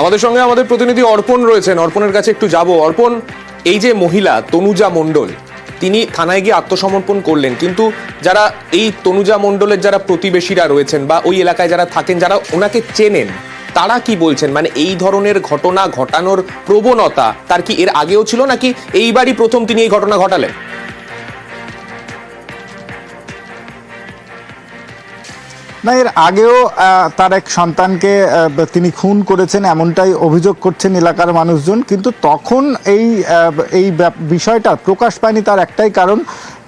আমাদের সঙ্গে আমাদের প্রতিনিধি অর্পণ রয়েছেন, অর্পণের কাছে একটু যাব। অর্পণ, এই যে মহিলা তনুজা মণ্ডল, তিনি থানায় গিয়ে আত্মসমর্পণ করলেন, কিন্তু যারা এই তনুজা মণ্ডলের যারা প্রতিবেশীরা রয়েছেন বা ওই এলাকায় যারা থাকেন, যারা ওনাকে চেনেন, তারা কি বলছেন? মানে এই ধরনের ঘটনা ঘটানোর প্রবণতা তার কি এর আগেও ছিল, নাকি এইবারই প্রথম তিনি এই ঘটনা ঘটালেন? না, এর আগেও তার এক সন্তানকে তিনি খুন করেছেন এমনটাই অভিযোগ করছেন এলাকার মানুষজন। কিন্তু তখন এই বিষয়টা প্রকাশ পায়নি, তার একটাই কারণ,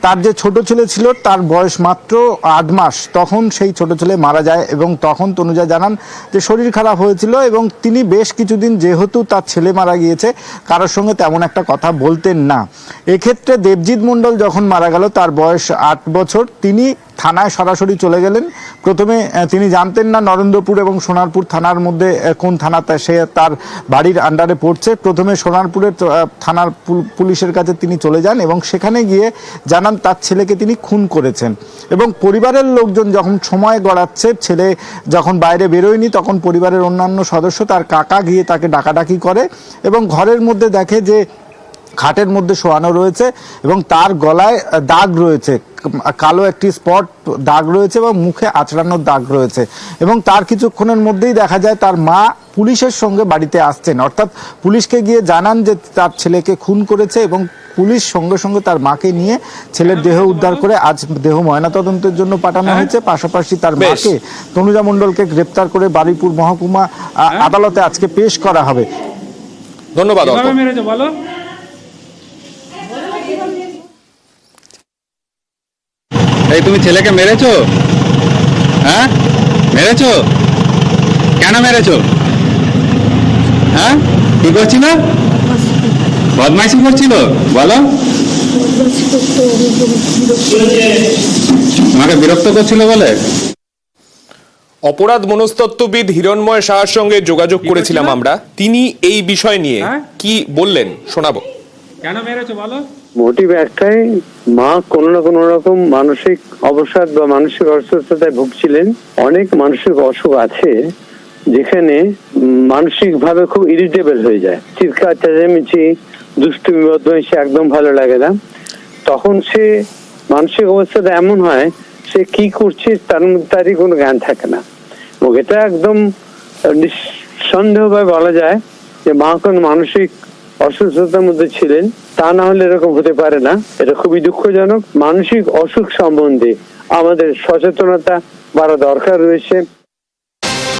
তার যে ছোট ছেলে ছিল তার বয়স মাত্র 8 মাস, তখন সেই ছোট ছেলে মারা যায়। এবং তখন তনুজা জানান যে শরীর খারাপ হয়েছিল এবং তিনি বেশ কিছুদিন, যেহেতু তার ছেলে মারা গিয়েছে, কারোর সঙ্গে তেমন একটা কথা বলতেন না। এক্ষেত্রে দেবজিৎ মণ্ডল যখন মারা গেল, তার বয়স 8 বছর, তিনি থানায় সরাসরি চলে গেলেন। প্রথমে তিনি জানতেন না নরেন্দ্রপুর এবং সোনারপুর থানার মধ্যে কোন থানাতে সে তার বাড়ির আন্ডারে পড়ছে। প্রথমে সোনারপুরের থানার পুলিশের কাছে তিনি চলে যান এবং সেখানে গিয়ে জানান তার ছেলেকে তিনি খুন করেছেন। এবং পরিবারের লোকজন যখন সময় গড়াচ্ছে, ছেলে যখন বাইরে বেরোয়নি, তখন পরিবারের অন্যান্য সদস্য, তার কাকা গিয়ে তাকে ডাকাডাকি করে এবং ঘরের মধ্যে দেখে যে খাটের মধ্যে শোয়ানো রয়েছে এবং তার গলায় দাগ রয়েছে, কালো একটি স্পট দাগ রয়েছে এবং মুখে আঁচড়ানোর দাগ রয়েছে। এবং তার কিছুক্ষণের মধ্যেই দেখা যায় তার মা পুলিশের সঙ্গে বাড়িতে আসছেন, অর্থাৎ পুলিশকে গিয়ে জানান যে তার ছেলেকে খুন করেছে এবং পুলিশ সঙ্গে সঙ্গে তার মাকে নিয়ে ছেলের দেহ উদ্ধার করে আজ দেহ ময়নাতদন্তের জন্য পাঠানো হয়েছে। পাশাপাশি তার মাকে, তনুজা মণ্ডলকে গ্রেপ্তার করে বারুইপুর মহকুমা আদালতে আজকে পেশ করা হবে। ধন্যবাদ। এই তুমি ছেলেকে মেরেছো? হ্যাঁ, মেরেছো? কেন মেরেছো? হ্যাঁ, কি করছিল? বদমাইশি করছিল, বলো। তোমাকে বিরক্ত করছিল বলে? অপরাধ মনস্তত্ত্ববিদ হিরণময় সাহার সঙ্গে যোগাযোগ করেছিলাম আমরা। তিনি এই বিষয় নিয়ে কি বললেন শোনাবো। কেন মেরেছো বলো? মোটিভ একটাই, মা কোনো না কোনো রকম মানসিক অবসাদ বা মানসিক অসুস্থতায় ভুগছিলেন। অনেক মানসিক অসুখ আছে যেখানে মানসিক ভাবে খুব ইরিটেবল হয়ে যায়, চিৎকার চেঁচামেচি, দুষ্টুমি বদমাইশি একদম ভালো লাগে না। তখন সে মানসিক অবস্থাটা এমন হয়, সে কি করছে তারই কোনো জ্ঞান থাকে না। এবং এটা একদম নিঃসন্দেহভাবে বলা যায় যে মা কোনো মানসিক অসুস্থতার মধ্যে ছিলেন, তা না হলে এরকম হতে পারে না। এটা খুবই দুঃখজনক। মানসিক অসুখ সম্বন্ধে আমাদের সচেতনতা বাড়া দরকার রয়েছে।